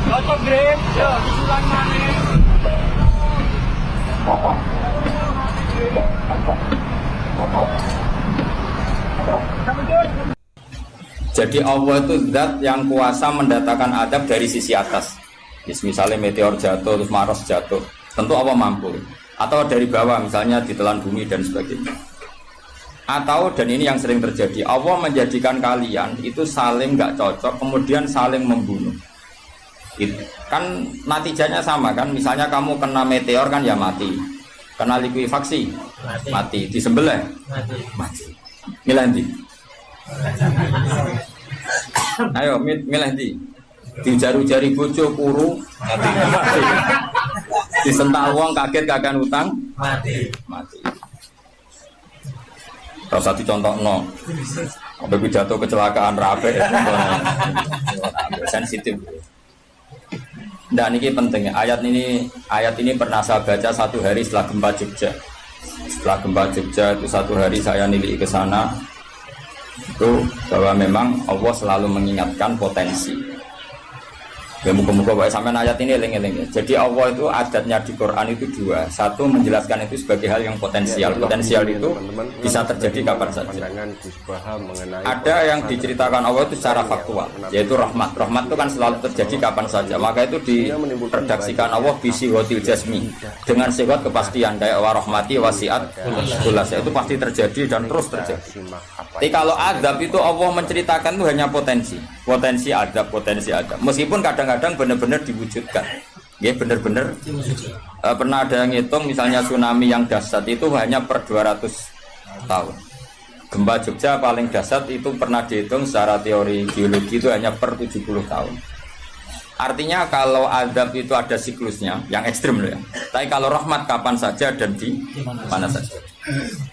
Cocok grip, ya disulang manis. Jadi Allah itu zat yang kuasa mendatangkan adab dari sisi atas. Misalnya meteor jatuh, terus Mars jatuh, tentu Allah mampu. Atau dari bawah, misalnya ditelan bumi dan sebagainya. Atau, dan ini yang sering terjadi, Allah menjadikan kalian itu saling nggak cocok, kemudian saling membunuh. Kan natijanya sama kan, misalnya kamu kena meteor kan ya mati, kena likuifaksi mati, disembelih mati. Milih nanti. Ayo milih nanti. Dijaru-jari bojo kuru mati. Disentak uang kaget kagak utang mati. Rasa dicontoh no. Sampai pidato kecelakaan rabe sensitif. Dan ini pentingnya ayat ini pernah saya baca satu hari setelah gempa Jogja. Setelah gempa Jogja itu satu hari saya nilik ke sana itu bahwa memang Allah selalu mengingatkan potensi. Ya muka-muka bahwa sampai ayat ini eling-eling. Jadi Allah itu adatnya di Quran itu dua. Satu menjelaskan itu sebagai hal yang potensial. Potensial itu bisa terjadi kapan saja. Ada yang diceritakan Allah itu secara faktual, yaitu rahmat. Rahmat itu kan selalu terjadi kapan saja. Maka itu diredaksikan Allah bisihotil jasmi dengan sifat kepastian kayak warahmati wasiat kulas. Itu pasti terjadi dan terus terjadi. Tapi kalau adab itu Allah menceritakan itu hanya potensi adab. Meskipun kadang-kadang benar-benar diwujudkan. Ya benar-benar pernah ada yang ngitung misalnya tsunami yang dahsyat itu hanya per 200 tahun. Gempa Jogja paling dahsyat itu pernah dihitung secara teori geologi itu hanya per 70 tahun. Artinya kalau azab itu ada siklusnya yang ekstrim loh ya. Tapi kalau rahmat kapan saja dan di mana saja.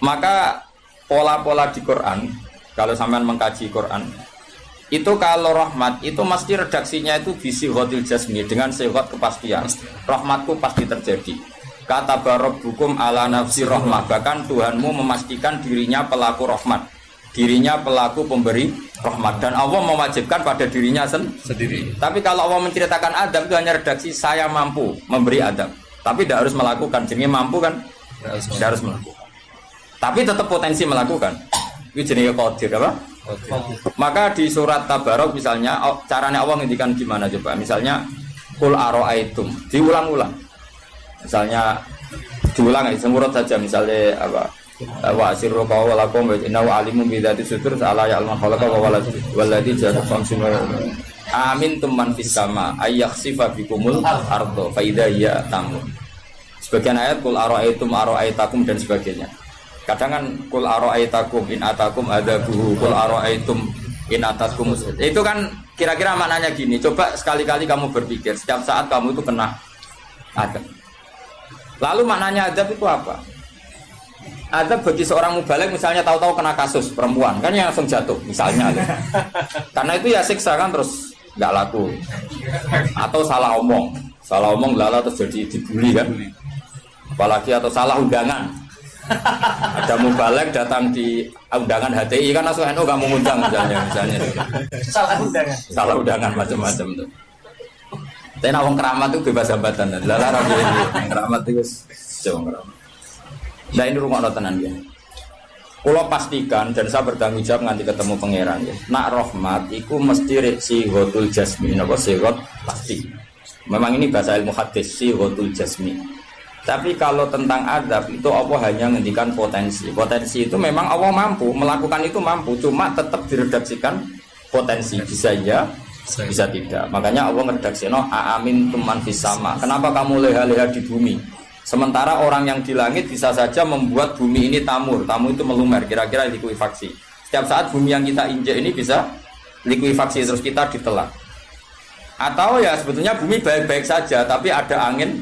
Maka pola-pola di Quran, kalau sampean mengkaji Quran, itu kalau rahmat itu mesti redaksinya itu bisi hotil jasmi dengan sehot kepastian. Rahmatku pasti terjadi. Kata barabbukum ala nafsi rahmah, bahkan Tuhanmu memastikan dirinya pelaku rahmat, dirinya pelaku pemberi rahmat, dan Allah mewajibkan pada dirinya sendiri. Tapi kalau Allah menceritakan adab itu hanya redaksi saya mampu memberi adab, tapi tidak harus melakukan. Jadi mampu kan tidak harus melakukan, tapi tetap potensi melakukan. Itu jenis qadir apa? Maka di surat Tabarok misalnya caranya Allah ngendikan gimana coba? Misalnya qul ara'aitum, diulang-ulang. Misalnya diulang ya semurut saja, misalnya apa? Wa asirru qawlakum wa innahu alimun bi dzati sudur ala ya'lamu khalaqa wa walladzi ja'ala samsun wa amintum man fis sama ayakhsifa bikumul ardo fa idza hiya tamun. Sebagian ayat qul ara'aitakum dan sebagainya. Kadang kan kul ara'aitakum in atakum adabuhu kul ara'aitum in atakum. Itu kan kira-kira maknanya gini. Coba sekali-kali kamu berpikir setiap saat kamu itu kena adab. Lalu maknanya adab itu apa? Adab bagi seorang mubaligh misalnya tahu-tahu kena kasus perempuan kan yang langsung jatuh misalnya. Karena itu ya siksa kan terus nggak laku. Atau salah omong lala terus jadi dibully kan. Apalagi atau salah undangan. Ada mubaligh datang di undangan HTI kan langsung NU gak mau ngundang misalnya salah undangan macam-macam tuh. Tapi nak wong keramat itu bebas hambatan dan larang ini keramat itu jauh keramat. Nah ini rumah tenan ya. Kalau pastikan dan saya bertanggung jawab nanti ketemu pangeran ya. Nak rahmat itu mesti si hotul jasmi, apa sihot pasti. Memang ini bahasa ilmu hadis si hotul jasmi. Tapi kalau tentang adab itu Allah hanya menghentikan potensi. Potensi itu memang Allah mampu melakukan itu mampu, cuma tetap diredaksikan potensi bisa ya, bisa tidak. Makanya Allah ngeredaksino amin tuman fis sama. Kenapa kamu leha-leha di bumi? Sementara orang yang di langit bisa saja membuat bumi ini tamur itu melumer, kira-kira likuifaksi. Setiap saat bumi yang kita injek ini bisa likuifaksi terus kita ditelan. Atau ya sebetulnya bumi baik-baik saja, tapi ada angin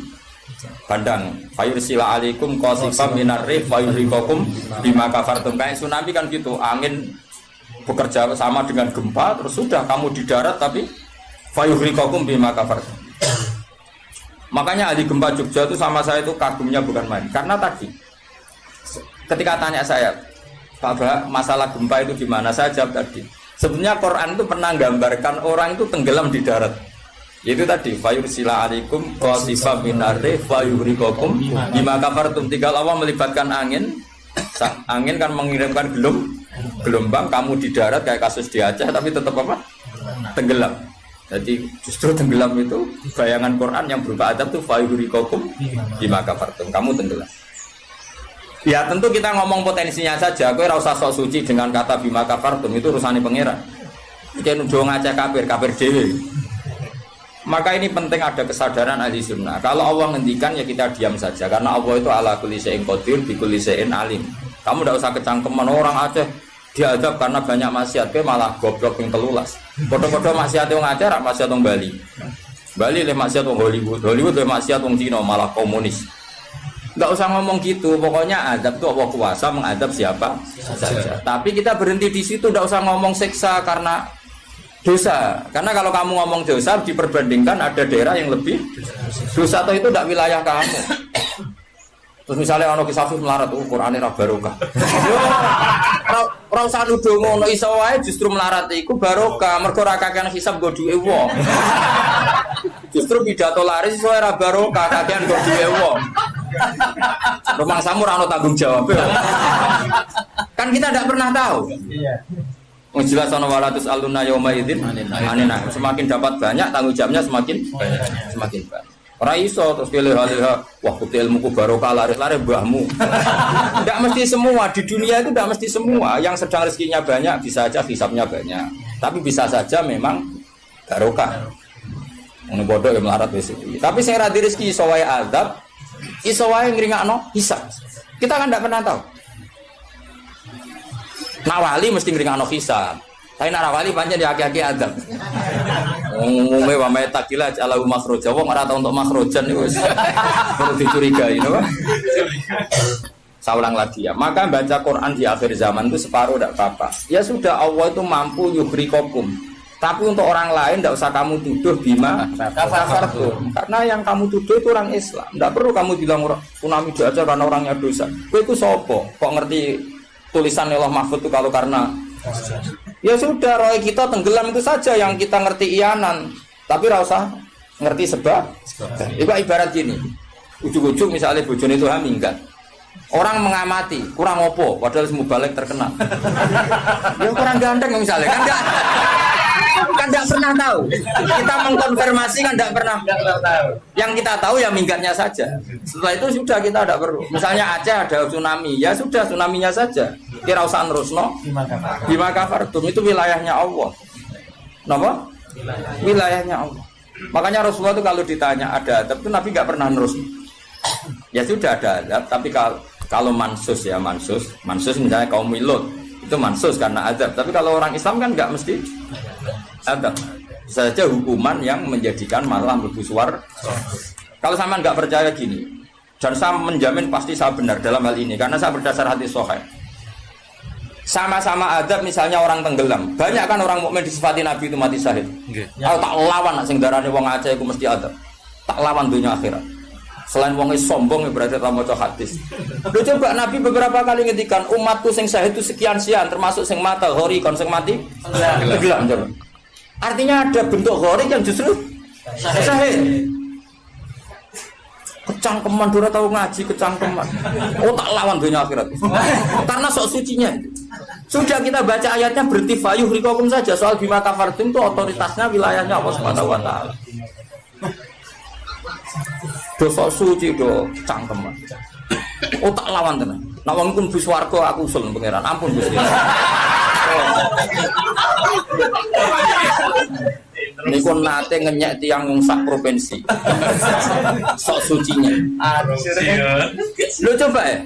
bandang fayursila alaikum qasifam minar rih fayurikakum bima kafartum. Kayak tsunami kan gitu, angin bekerja sama dengan gempa terus sudah kamu di darat tapi fayurikakum bima kafartum. Makanya ahli gempa Jogja itu sama saya itu kagumnya bukan main, karena tadi ketika tanya saya Pak Bah, masalah gempa itu gimana, saya jawab tadi sebenarnya Quran itu pernah gambarkan orang itu tenggelam di darat. Itu tadi fayursila alaikum qasifam minarri fayurikokum bima kafartum. Tinggal Allah melibatkan angin. Angin kan mengirimkan gelombang, kamu di darat kayak kasus di Aceh tapi tetap apa? Tenggelam. Jadi justru tenggelam itu bayangan Quran yang berupa adab itu fayurikokum bima kafartum. Kamu tenggelam. Ya tentu kita ngomong potensinya saja. Kowe ora usah sok suci dengan kata bima kafartum, itu urusane pangeran. Iki nuduh ngaceh kafir dhewe. Maka ini penting ada kesadaran ahli sunnah. Kalau Allah ngendikan ya kita diam saja. Karena Allah itu ala kulli syai'in qadir bi kulli syai'in alim. Kamu tidak usah kecangkeman orang Aceh diadab karena banyak maksiat. Ke malah goblok yang telulas. Foto-foto maksiat yang Aceh rak maksiat yang Bali. Bali le maksiat yang Hollywood. Hollywood le maksiat yang Cina malah komunis. Tidak usah ngomong gitu. Pokoknya adab itu Allah kuasa mengadab siapa saja. Tapi kita berhenti di situ. Tidak usah ngomong siksa karena dosa, karena kalau kamu ngomong dosa diperbandingkan ada daerah yang lebih dosa atau itu tidak wilayah kamu. Terus misalnya ono kisah melarat, Qur'ane ra barokah. Yo, ora usah nuduh ngono, iso wae justru melarat iku barokah, mergo ra kakean hisab go duwe wong. Justru pidato laris iso ra barokah, kakean go duwe wong. Rumah samu ra ono tanggung jawab. Kan kita tidak pernah tahu. Iya. Jelas ana walatus aluna yauma idzin anina. Semakin dapat banyak tanggung jawabnya semakin banyak. Ora iso terus pilih-pilih wah kutil ilmuku barokah laris-laris mbahmu. Tidak mesti semua di dunia itu tidak mesti semua. Yang sedang rezekinya banyak bisa saja hisabnya banyak. Tapi bisa saja memang barokah. Ngono bodoh ya melarat wis. Tapi sing ra di rezeki iso wae azab, iso wae ngringakno hisab. Kita kan tidak pernah tahu. Nak wali mesti ngringakno hisab. Tapi nak wali pancen di aki-aki adab. Umume wa may takila ala makhraja. Wong ora tau untuk makhrajan niku wis perlu dicurigai, no? Saya ulang lagi ya. Maka baca Quran di akhir zaman itu separuh tidak apa-apa. Ya sudah, Allah itu mampu yugrikokum. Tapi untuk orang lain tidak usah kamu tuduh bima kafartum. Karena yang kamu tuduh itu orang Islam. Tidak perlu kamu bilang tsunami aja karena orangnya dosa. Kowe itu sopo? Kok ngerti tulisan Allah Mahfud itu kalau karena ya sudah, roh kita tenggelam itu saja yang kita ngerti iyanan, tapi rasa ngerti sebab. Itu ibarat gini, ujung-ujung misalnya bojone itu minggat, orang mengamati kurang opo, padahal semua balik terkenal. Ya kurang ganteng misalnya, kan enggak pernah tahu. Kita mengkonfirmasi kan enggak pernah tahu. Yang kita tahu ya minggatnya saja. Setelah itu sudah kita tidak perlu. Misalnya Aceh ada tsunami, ya sudah tsunaminya saja. Kira usah nerusno. Bima kafartum itu wilayahnya Allah. Napa? Wilayahnya Allah. Makanya Rasulullah itu kalau ditanya ada adab itu Nabi enggak pernah nerus. Ya sudah ada adab, tapi kalau mansus ya mansus misalnya kaum Lut itu mansus karena adab. Tapi kalau orang Islam kan enggak mesti adab. Bisa saja hukuman yang menjadikan malah mlebu swarga. Kalau sama nggak percaya gini, dan saya menjamin pasti saya benar dalam hal ini karena saya berdasar hadis sahih. Sama-sama adab, misalnya orang tenggelam, banyak kan orang mukmin disifati Nabi itu mati syahid. Kalau tak lawan sing darane wong Aceh iku mesti adab. Tak lawan dunia akhirat. Selain wong sombong berarti tak maca hadis. Lho coba Nabi beberapa kali ngendikan umatku sing syahid itu sekian-sekian termasuk sing mata hori kon sing mati tenggelam coba. Artinya ada bentuk gharik yang justru syahid. Kecangkeman dora tahu ngaji kecangkeman. Oh tak lawan dunia akhirat. Karena sok sucinya. Sudah kita baca ayatnya berarti fayuh rikokum saja. Soal bima kafartum itu otoritasnya wilayahnya Allah Subhanahu wa taala. Do sok suci do cangkeman. Oh tak lawan tenan. Nek wong iku mlebu swarga aku usul pangeran. Ampun Gusti. Niku nate ngenyek tiang sak provinsi. Sok sucinya. Lu coba ya.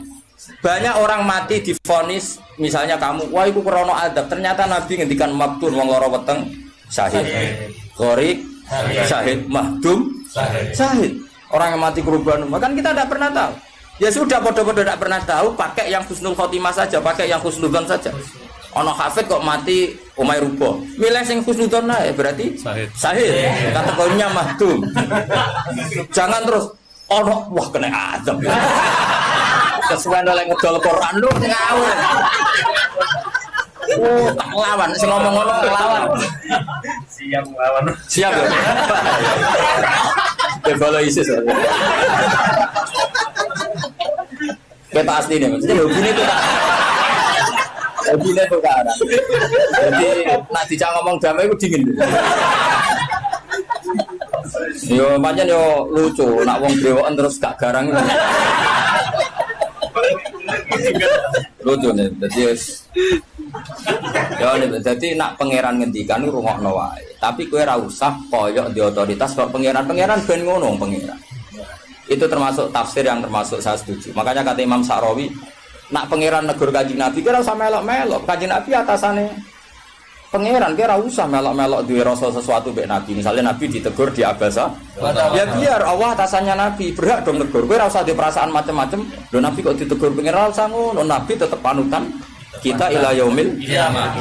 Banyak orang mati divonis misalnya kamu, wah iku krono adab. Ternyata Nabi ngendikan maktun wong lara weteng syahid. Gharik syahid, mahdum syahid. Orang yang mati korban, kan kita tidak pernah tahu. Ya sudah, bodoh-bodoh tidak pernah tahu, pakai yang husnul khotimah saja, pakai yang husnudzon saja. Ono hafid kok mati umay rubo, milih sing husnudzon ya berarti sahih. Kata kaunya mahdum. Jangan terus ono wah kena azab. Kesuwen oleh ngedol Quran lu ngawur. Oh, tak lawan, sing ngomong ngono lawan. Siap lawan. Siap ya. Kalau ISIS. Kita asli nih, maksudnya hobinya itu tak. Hobinya itu kan. Jadi nak dijak ngomong damai itu dingin. Yo pancen yo lucu, nak wong brewoken terus gak garang. Lucu nih, jadi nak pangeran ngendikan itu rungokno wae. Tapi kowe ora usah koyok di otoritas kok pangeran ben ngono pangeran. Itu termasuk tafsir yang termasuk saya setuju. Makanya kata Imam Sa'rawi, nak pangeran negur Kanjeng Nabi kira usah melok-melok. Kanjeng Nabi atasane pangeran kira usah melok-melok duwe rasa sesuatu mbek Nabi. Misalnya Nabi ditegur di Abasa, ya biar Allah atasannya Nabi, berhak dong negur. Kowe ora usah di perasaan macam-macam. Lho Nabi kok ditegur pangeran usah ngono. Nabi tetap panutan kita ila yaumil kiamah.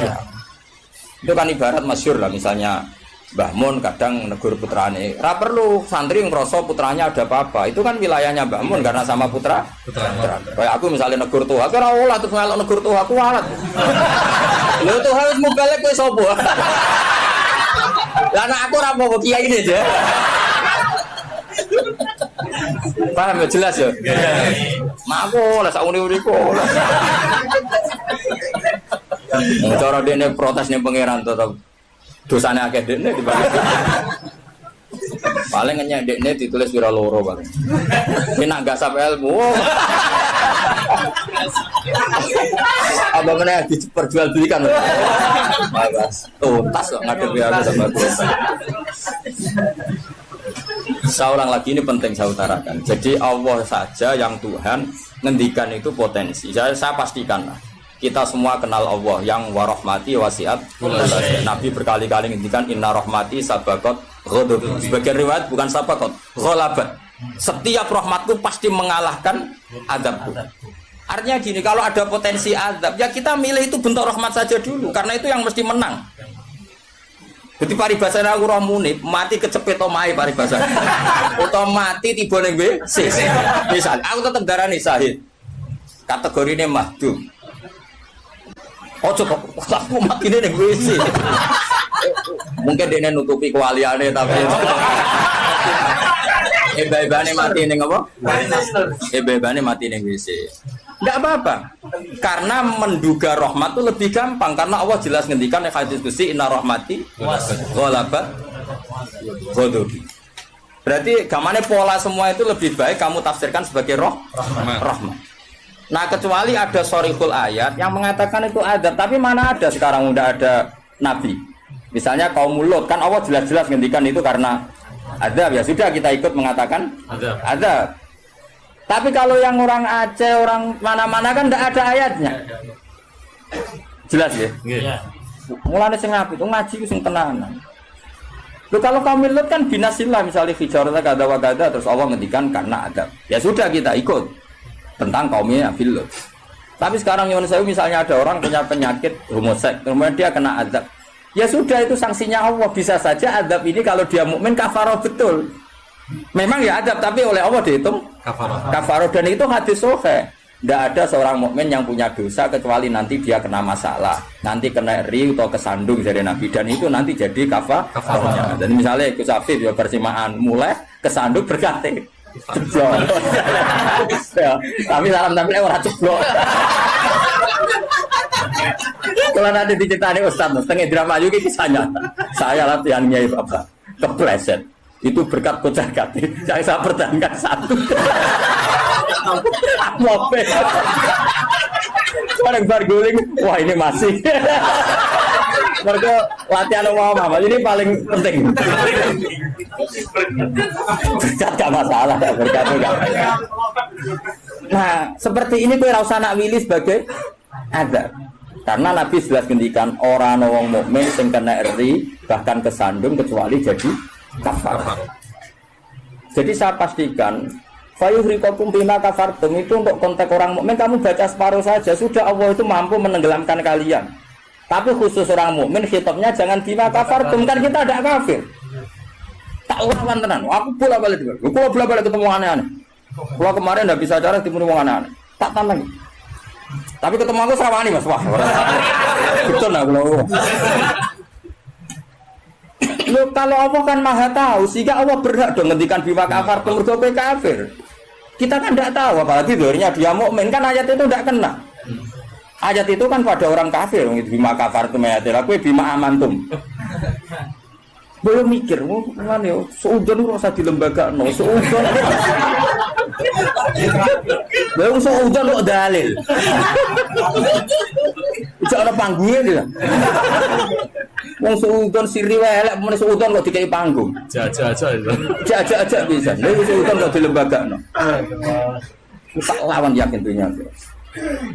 Itu kan ibarat masyhur lah, misalnya Mbah Mun kadang negur putrane. Ora perlu santri ngrasa putranya ada apa-apa. Itu kan wilayahnya Mbah Mun karena sama putra. Kayak aku misalnya negur tuh, aku ora olah terus ngelok negur tuh aku walat. Lho tuh harus mubalek kowe sapa? Lah nek aku ora apa kiai ini aja. Paham ya jelas ya? Mak aku lah sak uni-uniku. Cara dene protes ning pangeran tetep dosane akeh dekne dibalik. Paling ngenyek dekne ditulis pira loro paling. Ini nak gak sampai ilmu. Apa meneh diperjualbelikan. Bagus. Tuntas kok ngadepi aku sama Tuhan. Saya ulang lagi, ini penting saya utarakan. Jadi Allah saja yang Tuhan ngendikan itu potensi. Saya pastikan lah. Kita semua kenal Allah yang warahmati wasiat. Nabi berkali-kali ngendikan inna rahmati sabaqat ghadab. Sebagian riwayat bukan sabaqat, ghalabat. Setiap rahmatku pasti mengalahkan azabku. Artinya gini, kalau ada potensi azab, ya kita milih itu bentuk rahmat saja dulu, karena itu yang mesti menang. Jadi paribasane aku roh munib, mati kecepet omahe paribasane. Utawa mati tiba ning WC. Misal aku tetep darani syahid. Kategorine mahdum. Ojo kok aku matine ning WC. Mungkin dene nutupi kewaliane tapi Eba-ebane mati ning apa? Eba-ebane mati ning WC. Enggak apa-apa. Karena menduga rahmat itu lebih gampang karena Allah jelas ngendikan ning hadis qudsi inna rahmati ghalabat ghadabi. Berarti gamane pola semua itu lebih baik kamu tafsirkan sebagai rahmat. Nah, kecuali ada sorikul ayat yang mengatakan itu adab, tapi mana ada sekarang udah ada nabi. Misalnya kaum Lut kan Allah jelas-jelas ngendikan itu karena adab, ya sudah kita ikut mengatakan adab. Tapi kalau yang orang Aceh, orang mana-mana kan tidak ada ayatnya. Jelas ya? Iya. Mulane sing apik itu ngaji sing tenanan. Loh kalau kaum Lut kan binasillah misalnya fijarata kada wa kada terus Allah ngendikan karena adab. Ya sudah kita ikut tentang kaumnya Nabi Lut. Tapi sekarang yang saya misalnya ada orang punya penyakit homoseks, kemudian dia kena adab. Ya sudah itu sanksinya Allah. Bisa saja adab ini kalau dia mukmin kafarah betul. Memang ya adab tapi oleh Allah dihitung kafarah dan itu hadis sahih. Tidak ada seorang mukmin yang punya dosa kecuali nanti dia kena masalah, nanti kena riu atau kesandung dari Nabi dan itu nanti jadi kafarahnya. Dan misalnya Gus Afif ya persimaan mulai kesandung berganti. Ceblok. Ya, tapi salam tapi orang ceblok. Kalau nanti diceritani Ustaz, setengah drama juga kisahnya. Saya latihan Nyai Bapak kepleset. Itu berkat kocar kati. Yang saya pertahankan satu. Mope. Orang berguling, wah ini masih. Mereka latihan umum ini paling penting. Berkat gak masalah, berkat enggak. Nah, seperti ini gue rasa nak willy sebagai adab. Karena Nabi jelas ngendikan orang wong mukmin sing kena eri bahkan kesandung kecuali jadi kafar. Jadi saya pastikan fayuhriqakum bima kafartum itu untuk konteks orang mukmin kamu baca separuh saja sudah Allah itu mampu menenggelamkan kalian. Tapi khusus orang mukmin khitabnya jangan bima kafartum kan kita ada kafir. Tak lawan tenan. Aku bola-balik dulu. Aku bola-balik ketemu aneh-aneh. Kalau kemarin enggak bisa cara ketemu wong aneh-aneh. Tak tantang. Tapi ketemu aku Sarawani Mas. Wah. Betul lah kalau. Loh, kalau Allah kan maha tahu, sehingga Allah berhak dong ngendikan bima kafartum mergo kowe kafir. Kita kan tidak tahu, apalagi dorinya dia mukmin kan ayat itu tidak kena. Ayat itu kan pada orang kafir, bima kafartum ayatil, kowe bima amantum. Belum mikir, mana ya, seudon rasa di lembaga, no, seudon. Belum seudon kok dalil. Jangan ada panggungnya dia. Wong seudon siri welek, mana seudon kok dikai panggung. Jaja aja bisa. Lalu seudon kok di lembaga, no. Tak lawan yakin tuhnya.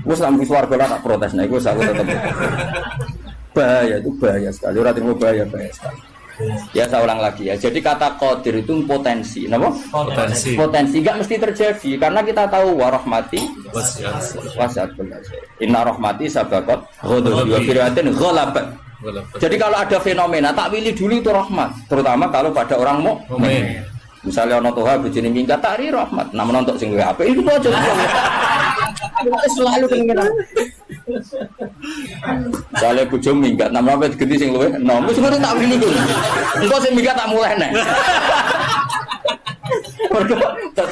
Gue selama di suarga lah tak protes, nah gue tetap bahaya itu bahaya sekali. Orang terima bahaya sekali. Ya saya ulang lagi ya. Jadi kata qadir itu potensi, kenapa? Potensi. Potensi enggak mesti terjadi karena kita tahu warahmati wasiat kulli. Inna rahmati sabaqat ghadabi wa firatin ghalabat. Jadi kalau ada fenomena tak pilih dulu itu rahmat, terutama kalau pada orang mukmin. Misalnya ono toha bojone minggat tari rahmat, namun untuk sing apik itu aja. Selalu pengen. Soalnya bojo minggat, namun apa digenti sing luwih enom. Wis ngono tak pilih kuwi. Engko sing minggat tak mulai nek.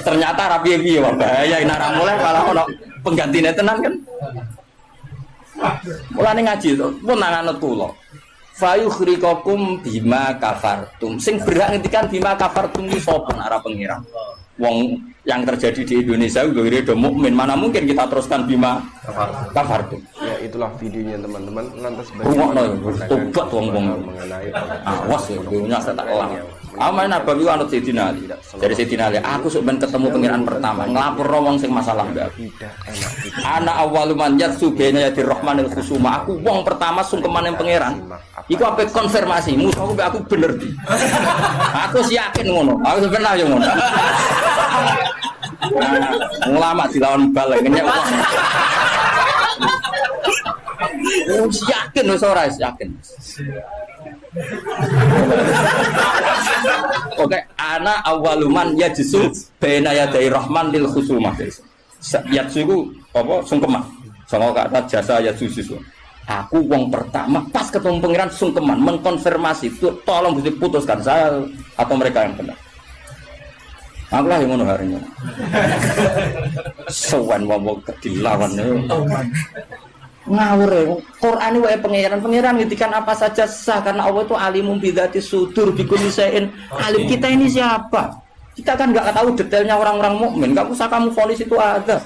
Ternyata rapi-rapi ya bahaya nek ora mulai malah ono penggantine tenan kan. Mulane ngaji to, pun nang anut kula. Fayukhrikakum bima kafartum. Sing berhak ngendikan bima kafartum iki sapa nek ora pengira. Wong yang terjadi di Indonesia udah do mukmin, mana mungkin kita teruskan bima kafartum. Ya itulah videonya teman-teman. Lantas tobat wong-wong mengenai awas ya punya tak elang. Aman Nabi anut Sayyidina Ali. Dari Sayyidina Ali, aku sok ben ketemu pengiran pertama, nglapor wong sing masalah enggak. Ana awwalu man yatsu baina yadir rahmanil khusuma. Aku wong pertama sungkeman yang pangeran. Iku ape konfirmasi, musuhku aku bener di. Aku yakin ngono. Aku sebenarnya yo ngono. Ulama dilawan bal ngenyek wong. Yakin wis ora yakin. Oke, ana awaluman yajsu baina yaday rahman lil khusumah. Yajsu iku apa sungkeman. Sama kata jasa yajsu. Aku wong pertama pas ketemu pangeran sungkeman mengkonfirmasi tolong diputuskan saya atau mereka yang benar. Aku lah yang ngono harinya. Sowan wong dilawan. Ngawur ya, Quran ini pangeran ngertikan apa saja sah karena Allah itu alimum bidzati sudur bikulli syai'in alim. Kita ini siapa? Kita kan nggak tahu detailnya orang-orang mukmin. Nggak usah kamu vonis itu ada.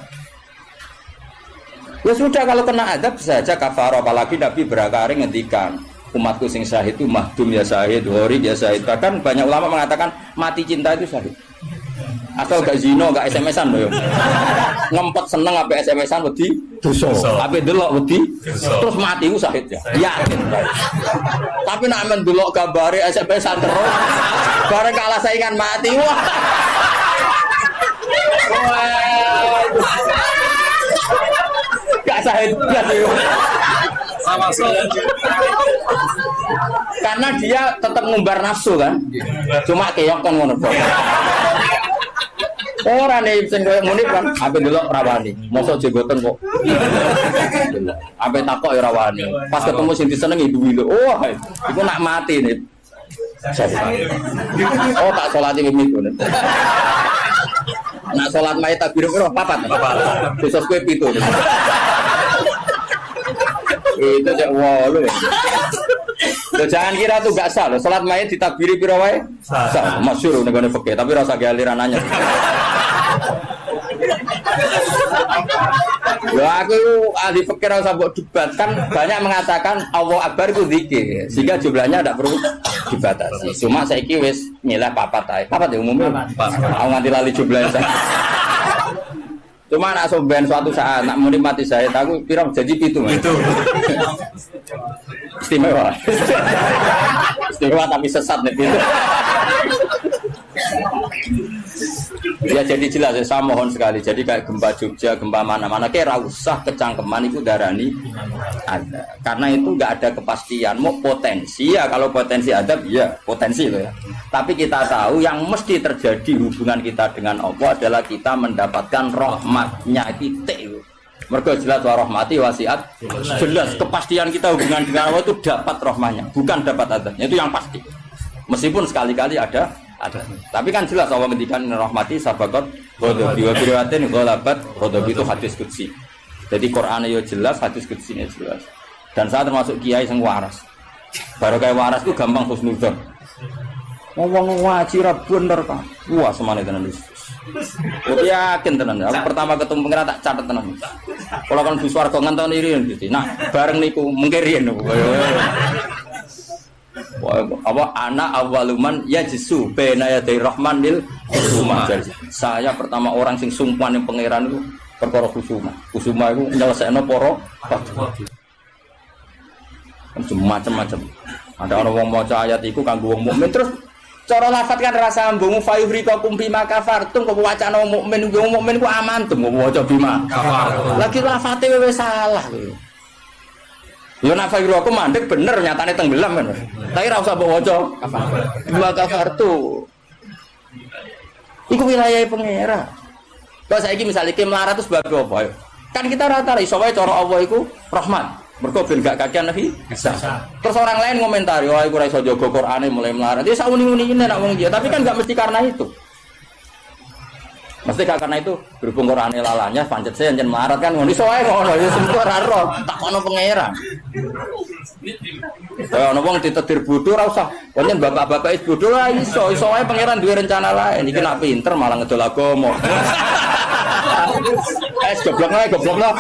Ya sudah kalau kena adab saja kafar, apalagi Nabi berakari ngendikan umatku sing syahid itu mahdum ya syahid, horik ya syahid. Bahkan banyak ulama mengatakan mati cinta itu syahid. Asal gak zino, gak SMS-an loh. Ngempet seneng apa SMS-an wedi dosa. Apa delok wedi terus mati ku syahid ya. Yakin. Tapi nek men delok gambare SMS-an terus bareng kalah saingan mati wah. Gak syahid kan yo. Sama karena dia tetap ngumbar nafsu kan. Cuma keok kan ngono. Orang nih sing koyo muni kan, ape delok rawani. Mosok jenggoten kok. Ape takok ya rawani. Pas ketemu sing disenengi duwi lho. Oh, iku nak mati nih. Oh, tak salati mimpi kono. Nak salat mayit takbir piro? 4. Besok kowe 7. Itu cek wolu. Loh, jangan kira tuh gak sah loh. Salat mayit ditakbiri piro wae? Sah. Masyhur nek ngene fikih, tapi rasa ge aliran anyar. Loh, aku ahli fikih ora usah mbok debat kan banyak mengatakan Allahu Akbar itu zikir. Sehingga jumlahnya tidak perlu dibatasi. Cuma saiki wis nyilah papat ae. Papat ya umumnya. Aku nganti lali jumlahnya. Cuma nak soben suatu saat nak muni mati saya aku piro jadi 7. Itu. Istimewa. Istimewa tapi sesat nih itu. Ya jadi jelas ya, saya mohon sekali. Jadi kayak gempa Jogja, gempa mana-mana kayak usah kecangkeman itu darani ada. Karena itu nggak ada kepastian. Mau potensi ya, kalau potensi ada ya potensi loh ya. Tapi kita tahu yang mesti terjadi hubungan kita dengan Allah adalah kita mendapatkan rahmatnya titik. Mergo jelas wa rahmati wasiat. Jelas kepastian kita hubungan dengan Allah itu dapat rahmatnya, bukan dapat adanya. Itu yang pasti. Meskipun sekali-kali ada. Tapi kan jelas Allah ngendikan rahmati sabaqat ghadabi wa biriwatin ghalabat ghadabi itu hadis qudsi. Jadi Qur'ane yo jelas, hadis qudsine jelas. Dan saya termasuk kiai sing waras. Baru kayak waras itu gampang husnudzon. Ngomong ngaji ra bener kan. Wah, semane tenan wis. Aku yakin tenan. Aku pertama ketemu pengen tak catet tenan. Kalau kan Bu Swarga ngentoni riyen gitu. Nah, bareng niku mengke riyen. Apa anak awaluman yajsu baina yaday rahman lil khusuma. Saya pertama orang sing sumpah ning pangeran itu perkara khusuma. Khusuma itu nyelesaikno para macam-macam. Ada orang wong maca ayat iku kanggo wong mukmin terus cara lafat kan rasa ambung fayuhrikakum bima kafartum kok wacana wong mukmin ku amantum maca bima kafartum. Lagi lafate wis salah kowe. Yo nek fayuhriku mandek bener nyatane tenggelam kan. Tapi ora usah mbok waca bima kafartum. Iku wilayah pangeran. Kok saiki misale iki melarat terus sebab apa? Kan kita rata iso wae cara Allah iku rahman. Mergo ben gak kakean nabi bisa. Terus orang lain komentari, "Wah, iku ora iso jaga Qur'ane mulai melarat." Ya sauni-unine nek wong dia, tapi kan enggak mesti karena itu. Mesti gak karena itu, berhubung Qur'ane lalanya pancet saya njen melarat kan ngono iso wae ngono, ya semua ora roh, tak ono pangeran. Kaya ono wong ditetir bodho ora usah. Pancen bapak-bapak is bodho ora iso wae pangeran duwe rencana lain. Iki nak pinter malah ngedol agama. Goblok lah.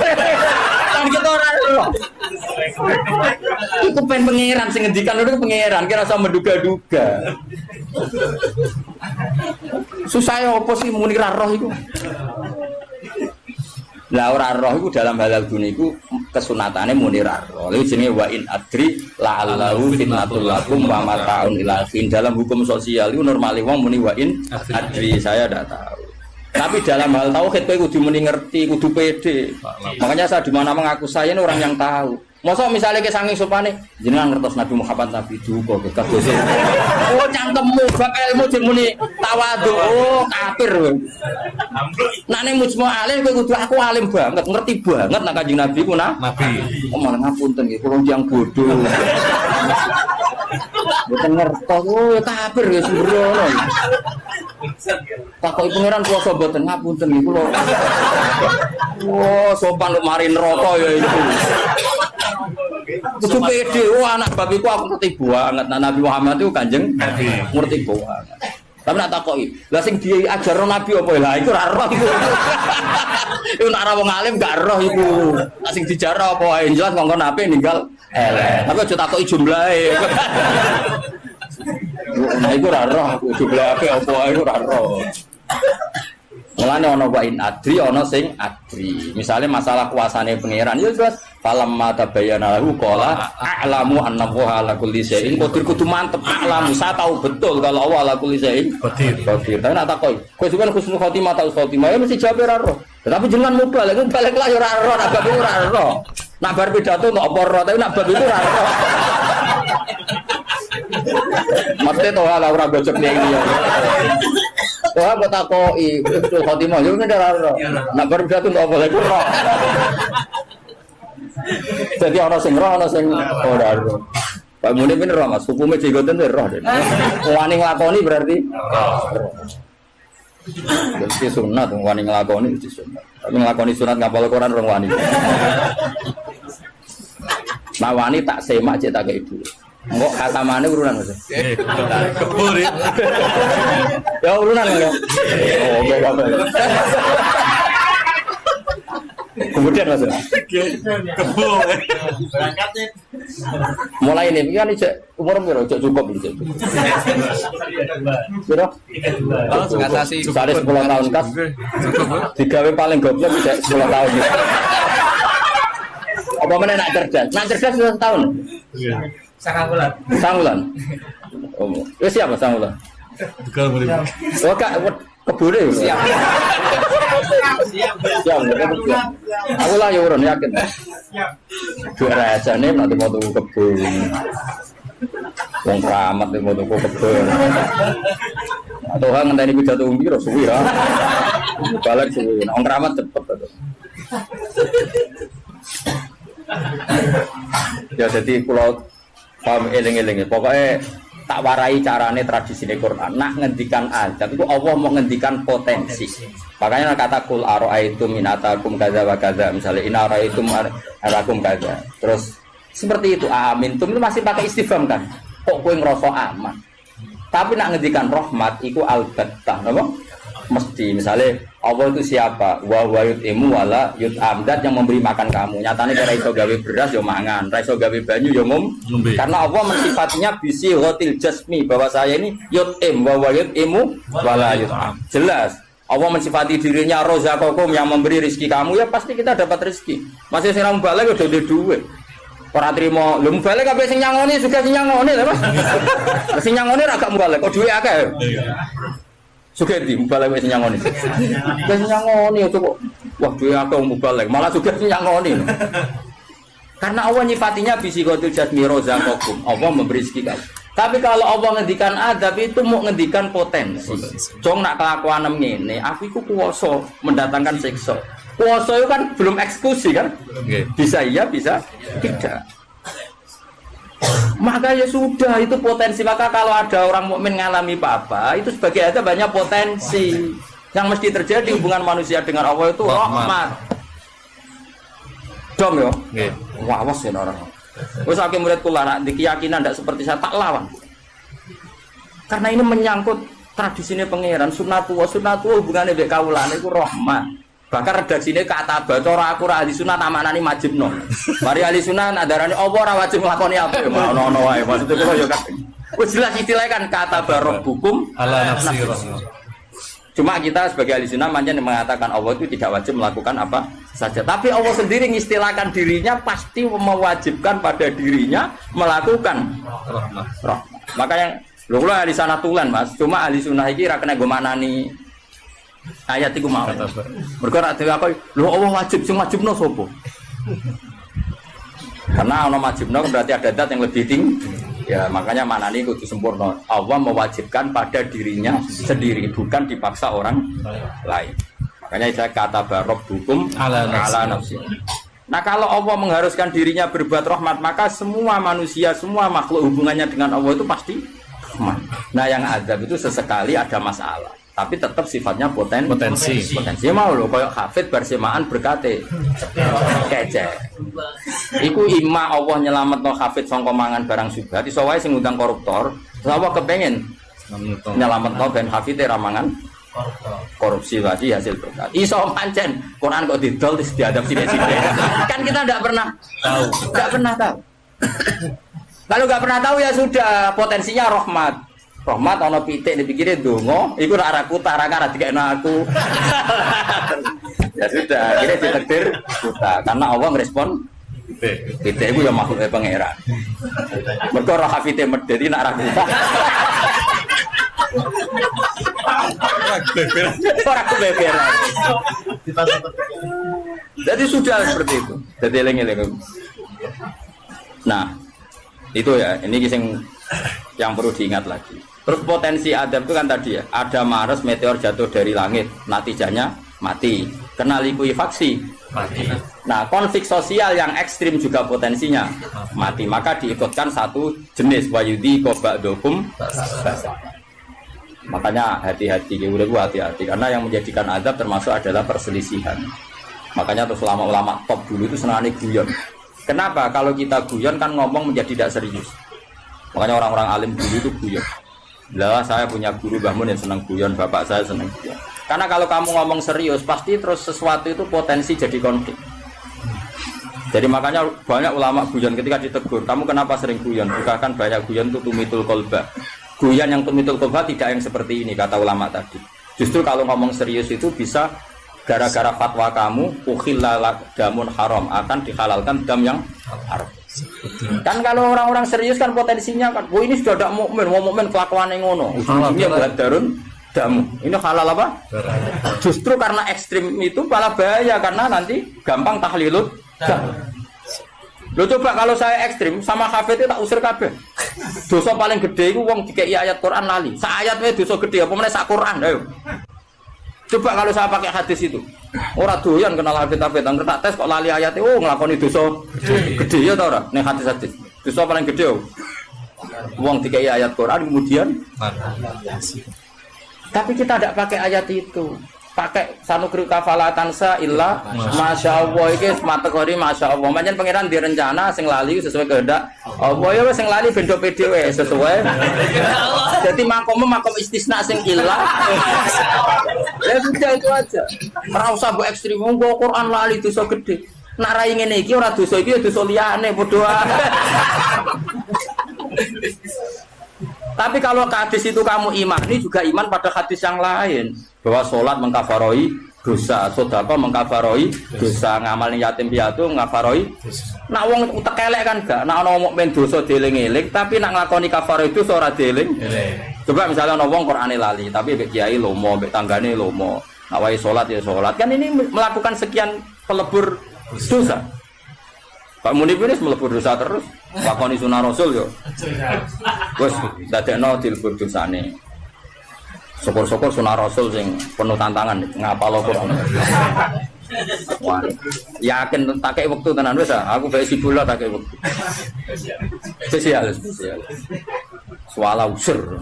Kan kita ora roh. Iku pen pangeran sing ngendikan itu pangeran, kira usah menduga-duga. Susah ya apa sih muni ra roh iku? Lah ora roh iku dalam halal dunia iku kesunatane muni ra roh. Lha jenenge wa in adri la'allahu fitnatul lakum wa mata'un ila fin. Dalam hukum sosial itu normale wong muni wa in adri, saya ndak tahu. Tapi dalam hal tauhid kowe kudu muni ngerti, kudu pede. Makanya saya di mana mengaku saya ini orang yang tahu. Mosok misalnya ke sanging sopane jenengan ngertos Nabi Muhammad Nabi duka kados. Oh cangkemmu bab ilmu muni tawadhu. Oh kafir kowe. Nek ning mujmu alim kowe kudu aku alim banget, ngerti banget nek Kanjeng Nabi ku Nabi. Oh malah ngapunten nggih kula tiyang bodho. Mboten ngertos oh kafir ya sembrono. Takoki pangeran puasa mboten ngapunten nggih kula. Oh sopan lu mari neraka ya itu. Kudu pede, anak bab iku aku ngerti banget. Nabi Muhammad itu Kanjeng Nabi ngerti banget. Tapi nak takoki, lah sing diajarno Nabi apa lah iku ora roh iku. Iku nek ora wong alim gak roh iku. Lah sing dijarno apa wae jelas ngongkon Nabi ninggal elek. Tapi aja takoki jumlahe. Nah iku ora roh, jumlahe apa wae iku ora roh. Mulane ana wa in adri ana sing adri. Misale masalah kuasane pangeran ya jelas falam mata bayana lahu qala a'lamu anna wa ala kulli syai'in qadir kudu mantep a'lamu saya tahu betul kalau Allah ala kulli syai'in qadir. Tapi nak takoki kowe sampeyan husnul khotimah atau khotimah ya mesti jawab ora roh. Tapi jenengan mubal lagi balik lah ya ora roh, nak bab ora roh. Nak bar pidato kok apa roh, tapi nak bab itu ora roh. Mesti to ala ora gojok ini ya. Wah, kok takoki husnul khotimah yo nek ora roh. Nak bar pidato kok apa lagi roh. Jadi ana sing roh ana sing ora roh. Pak Muni bener roh Mas, hukume jenggoten roh. Wani nglakoni berarti roh. Jadi sunat wani nglakoni itu sunat. Tapi nglakoni sunat ngapal Quran rong wani. Nah wani tak semak cek tak ibu. Engko katamane urunan Mas. Kebul ya. Ya urunan ya. Oh, oke kabeh. Kemudian Mas. Kebul. Mulai ini kan umur piro cukup iki. Piro? Ngatasi 10 tahun kas. Digawe paling goblok iki 10 tahun. Apa meneh nak cerdas? Nak cerdas 10 tahun. Iya. Sangulan. Oh. Wis siap Sangulan. Tegal mulai. Oh kak kebule. Siap. Siap. Aku lah ya urun yakin. Siap. Dua rasane nak mau tuku kebun. Wong keramat mau tuku kebun. Atau hang ngenteni pidato piro suwi ra. Balik suwi. Wong keramat cepet to. Ya jadi kula paham eling-eling pokoknya tak warai carane tradisi Quran. Nak ngendikan azab itu Allah mau ngendikan potensi. Makanya kata kul ara'aitum in atakum kadza wa kadza, misalnya in ara'aitum arakum kadza. Terus seperti itu amintum itu masih pakai istifham kan. Kok kowe ngrasa aman? Tapi nak ngendikan rahmat iku albattah napa? Mesti misalnya Allah itu siapa? Wa yut'imu wala yut'am, dat yang memberi makan kamu. Nyatane ora iso gawe beras ya mangan, ora iso gawe banyu ya ngombe. Karena Allah mensifatinya bisi ghatil jasmi, bahwa saya ini yut'im wa yut'imu wala yut'am. Jelas Allah mensifati dirinya rozaqakum, yang memberi rezeki kamu, ya pasti kita dapat rezeki. Masih sing ra balik udah duwe. Ora trimo, lho balik kabeh sing nyangoni juga sing nyangoni lho Mas. Sing nyangoni ra gak balik, kok duwe akeh. Suka di mubalek wis nyangoni. Wis nyangoni itu kok. Wah, duwe akeh mubalek, malah juga nyangoni. Karena Allah nyifatinya bisikhatul jasmi rozaqakum. Allah memberi rezeki kamu. Tapi kalau Allah ngendikan adab itu mau ngendikan potensi. Jong nak kelakuan ngene, aku iku kuwasa mendatangkan siksa. Kuwasa itu kan belum eksekusi kan? Bisa iya, bisa tidak. Maka ya sudah, itu potensi. Maka kalau ada orang mukmin ngalami apa-apa, itu sebagai ada banyak potensi yang mesti terjadi. Hubungan manusia dengan Allah itu rahmat. Dom yo, wawas ya orang. Wes akeh murid kula nak di keyakinan tidak seperti saya, tak lawan. Karena ini menyangkut tradisine pangeran, sunnatullah hubungannya mbek kawulane iku rahmat. Bahkan redaksine kata cara aku ra ahli sunah tamaknani majibno. Mari ahli sunah adarane apa ora wajib nglakoni apa ya ono wae. Maksudnya kok ya wis jelas istilahnya kan kata barabbukum ala nafsi. Cuma kita sebagai ahli sunnah manjen mengatakan Allah itu tidak wajib melakukan apa saja. Tapi Allah sendiri mengistilahkan dirinya pasti mewajibkan pada dirinya melakukan rahmat. Makanya lho kula ahli sanah tulen Mas, cuma ahli sunnah iki ra kena go manani ayat iku mau. Mergo ra dhewe apa lho Allah wajib, sing wajibno sapa? Karena ana wajibno berarti ada zat yang lebih tinggi. Ya makanya manani kudu sempurna. Allah mewajibkan pada dirinya sendiri, bukan dipaksa orang lain. Makanya saya kata barabbukum ala nafsi. Nah kalau Allah mengharuskan dirinya berbuat rahmat, maka semua manusia, semua makhluk hubungannya dengan Allah itu pasti rahmat. Nah yang azab itu sesekali ada masalah, tapi tetap sifatnya potensi mau loh, kayak hafid bersemaan berkate kece. Iku imma Allah nyelametno hafid sangka mangan barang syubhat, iso wae sing ngundang koruptor, Allah kepengen nyelametno ben hafid ra mangan korupsi lagi hasil berkat. Iso pancen Quran kok didol terus diadab sithik-sithik. Kan kita enggak pernah tahu. Kalau enggak pernah tahu ya sudah, potensinya rahmat. Rahmat ana pitik dipikire donga, iku ora araku tak ora dikekno aku. Ya sudah, akhirnya ditakdir buta karena Allah merespon pitik iku ya makhluk pangeran. Mergo roh hafite medhit nek ora buta. Ora kebeberan. Jadi sudah seperti itu. Jadi eling-eling. Nah, itu ya, ini yang perlu diingat lagi. Terus potensi adab itu kan tadi ya, ada Mars meteor jatuh dari langit, natijanya mati. Kena likuifaksi, mati. Nah, konflik sosial yang ekstrim juga potensinya mati. Maka diikutkan satu jenis wayudi kobadokum. Makanya hati-hati, hati-hati, karena yang menjadikan adab termasuk adalah perselisihan. Makanya terus ulama-ulama top dulu itu senangnya guyon. Kenapa? Kalau kita guyon kan ngomong menjadi tidak serius. Makanya orang-orang alim dulu itu guyon. Lah saya punya guru Mbah Mun yang senang guyon, bapak saya senang guyon. Karena kalau kamu ngomong serius, pasti terus sesuatu itu potensi jadi konflik. Jadi makanya banyak ulama guyon ketika ditegur, kamu kenapa sering guyon? Bukan banyak guyon itu tumitul kolba. Guyon yang tumitul kolba tidak yang seperti ini, kata ulama tadi. Justru kalau ngomong serius itu bisa gara-gara fatwa kamu, ukhillalak damun haram, akan dihalalkan dam yang haram. Kan kalau orang-orang serius kan potensinya kan, oh ini sudah ada mukmin, mau mukmin kelakuan yang ngono, ujungnya berat darun damu. Ini halal apa? Justru karena ekstrim itu malah bahaya karena nanti gampang tahlilut. Lo coba kalau saya ekstrim sama hafid itu tak usir kabeh. Dosa paling gede itu wong dikei ayat Quran lali. Sa ayat wae dosa gede apa meneh sak Quran ayo. Coba kalau saya pakai hadis itu. Ora doyan kenal hafid-hafid, nang tak tes kok lali ayat oh nglakoni dosa gede ya ta ora? Ning hadis-hadis. Dosa paling gede. Wong dikai ayat Quran kemudian tapi kita tidak pakai ayat itu. Pakai sanukri kafalatansa illa masya Allah iki kategori masya Allah. Pancen pangeran direncana sing lali sesuai kehendak Allah ya sing lali bendo pede sesuai. Jadi makom istisna sing illa. Ya sudah itu aja. Ora usah mbok ekstrem wong Quran lali dosa gede. Nak rai ngene iki ora dosa iki ya dosa liyane padha ae. Tapi kalau hadis itu kamu imani juga iman pada hadis yang lain bahwa sholat mengkafaroi dosa, sedekah mengkafaroi dosa, ngamal yatim piatu mengkafaroi. Nak wong tekelek kan gak, nak ana mukmin dosa dieling-eling, tapi nak nglakoni kafaroi dosa ora dieling. Coba misalnya ana wong Qur'ane lali, tapi mbek kiai lomo, mbek tanggane lomo. Nak wae sholat ya sholat. Kan ini melakukan sekian pelebur dosa. Pak Munib ini melebur dosa terus, lakoni sunah Rasul yo. Wes dadekno dilebur dosane. Syukur-syukur sunah Rasul sing penuh tantangan ngapal Quran. Wah, yakin tak kei wektu tenan wis aku bae sibula tak kei wektu. Spesial. Suala usur.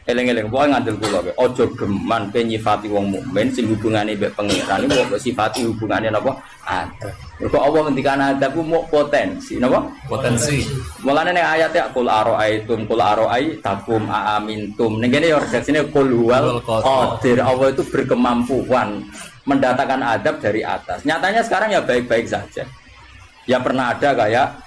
Eleng-eleng pokoke ngandel kula kowe aja geman nyifati wong mukmin sing hubungane mbek pangeran iku kok sifati hubungane napa ada. Mergo Allah ngendikan ada ku mau potensi napa? Potensi. Mulane nek ayat ya qul araaitum qul araai takum aamintum. Ning kene yo redaksine qul huwal qadir. Allah itu berkemampuan mendatangkan adab dari atas. Nyatanya sekarang ya baik-baik saja. Ya pernah ada kayak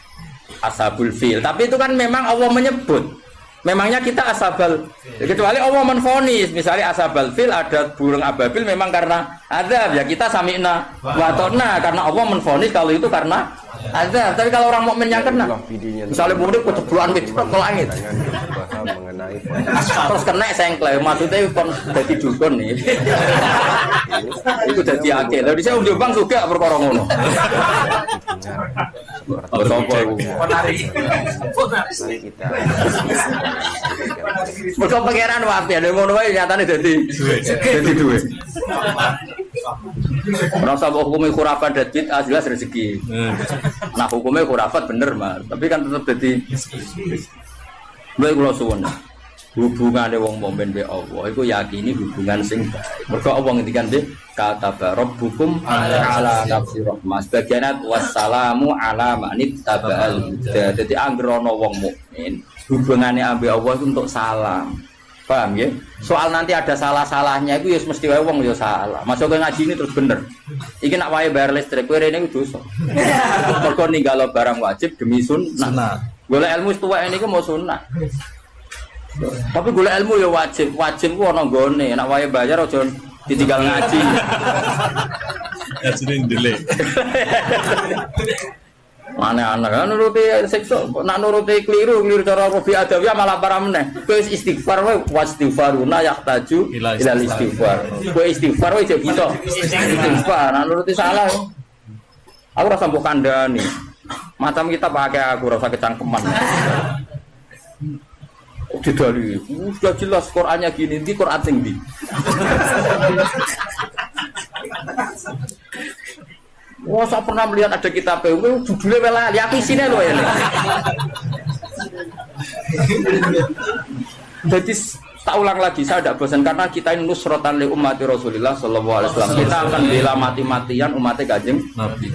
ashabul fil, tapi itu kan memang Allah menyebut. Memangnya kita asabal, kecuali Allah menfonis, misalnya asabal fil ada burung ababil memang karena azab ya kita sami'na wa ta'na karena Allah menfonis kalau itu karena azab. Tapi kalau orang mukmin yang kena, misalnya murid kecebloan ke langit, terus kena sengklek, maksudnya kon jadi dukun nih, itu jadi akil. Lalu saya udah bang juga perkara ngono. Kita mereka pangeran wae ada ngono wae nyatane dadi duwe. Ora usah hukum khurafat dan bid'ah jelas rezeki. Nah hukumnya khurafat bener mah, tapi kan tetap dadi bae kula suwun. Hubungane wong mukmin be Allah iku yakini hubungan sing baik. Mergo Allah ngendikan be kata rabbukum ala nafsi rahmah. Sebagian wassalamu ala manit tabal huda. Dadi anggere ana wong mukmin hubungannya ambil Allah itu untuk salam. Paham ya? Soal nanti ada salah-salahnya itu ya mesti wae wong ya salah. Masuk ke ngaji ini terus bener. Iki nak wae bayar listrik kowe rene iku dosa. Mergo ninggalo barang wajib demi sunnah. Golek ilmu tuwek niku mau sunnah. Tapi golek ilmu ya wajib. Wajib ku ana nggone. Nak wae bayar aja ditinggal ngaji. Ngajine ndelek. Mana anak kan nuruti sekso, nak nuruti keliru cara Rabi Adawiyah malah parah meneh. Kowe istighfar wae wastighfaruna yahtaju ila istighfar. Kowe istighfar wae jadi iso. Istighfar, nak nuruti salah. Aku rasa mbok kandhani. Macam kita pakai aku rasa kecangkeman. Didali, sudah jelas Qur'annya gini, di Qur'an sing ndi. Wah, saya pernah melihat ada kitab judulnya welali, aku isinya loh ya. Jadi tak ulang lagi, saya tidak bosan karena kita ini nusrotan li ummati Rasulullah Sallallahu Alaihi Wasallam. Kita akan bela mati-matian umatnya Kanjeng Nabi.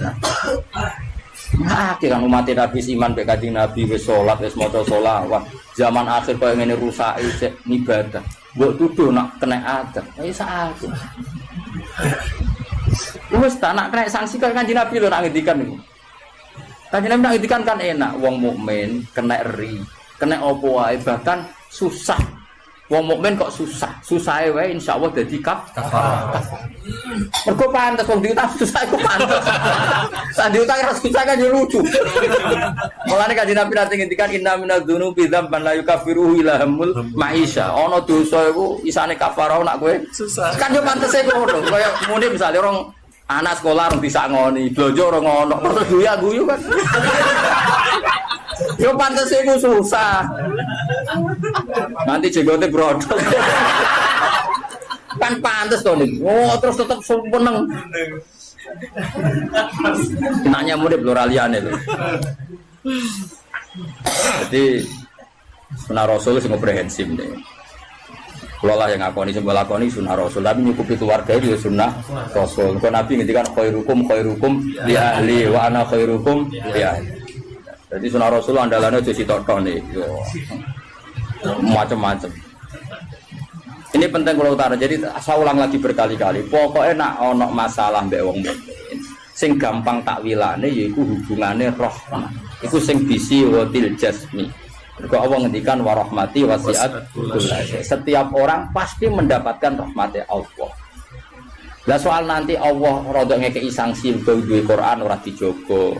Kan umatnya Nabi iman be Kanjeng Nabi wis salat wis maca sholawat. Zaman akhir kau ingin rusak ibadah. Mbok tuduh nak kena adab. Wis sakit. Wes tak nak kena sanksi kan Kanjeng Nabi lho nak ngendikan niku. Kanjeng Nabi nak ngendikan kan enak wong mukmin kena ri, kena opo wae bahkan susah. Wong mukmin kok susah. Susahe wae insyaallah dadi kafarah. Mergo pantes wong diutang susah iku pantes. Sak diutang ora susah kan yo lucu. Mulane Kanjeng Nabi nate ngendikan inna minadz-dzunubi dzamban la yukaffiruhu ila hamul maisha. Ana dosa iku isane kafarah nak kowe susah. Kan yo pantese ngono. Kaya mune misale orang anak sekolah orang bisa ngoni, belanja orang ngono, terus guyu kan. Yo pantes iku susah. Nanti jenggote brodol. Kan pantes to niku. Oh, terus tetep seneng. Nanya murid lho raliane lho. Jadi sunnah Rasul sing komprehensif nih. Kalau lah yang ngakoni sing lakoni sunnah Rasul, tapi nyukupi keluarga itu sunnah Rasul. Kalau Nabi ngendikan khairukum li ahli wa ana khairukum li ahli. Jadi sunnah Rasul andalane aja sitok-tok nih. Macam-macam. Ini penting kalau utara. Jadi saya ulang lagi berkali-kali. Pokoknya nak ono masalah mbek wong mukmin. Sing gampang takwilane yaiku hubungane rahmah. Iku sing bisi watil jasmi. Mergo Allah ngendikan wa rahmati wasi'at kullasyai. Setiap orang pasti mendapatkan rahmatnya Allah. Lah soal nanti Allah rodok ngekeki sanksi duwe Quran ora dijogo.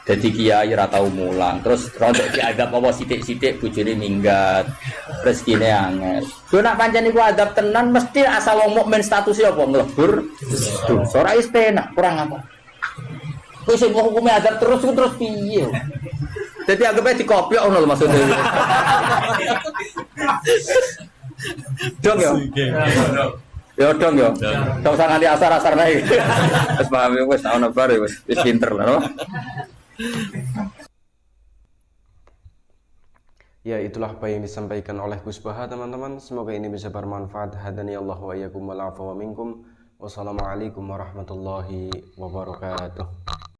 Dadi kiai ora tau mulang. Terus rodok diadab Allah sithik-sithik bojone minggat. Rezekine angel. Yo nak pancen iku adab tenan mesti asal wong mukmin statusnya apa nglebur. Ora istenak, kurang apa. Wis hukumnya adab terus piye? Jadi anggapnya dikopiok ngono maksudnya. Dong ya. Ya dong ya. Dong usah nganti asar-asar naik. Wis paham wis ana bar wis pinter lah. Ya, itulah apa yang disampaikan oleh Gus Baha, teman-teman. Semoga ini bisa bermanfaat. Hadani Allah wa iyyakum wa la'afu wa minkum. Wassalamualaikum warahmatullahi wabarakatuh.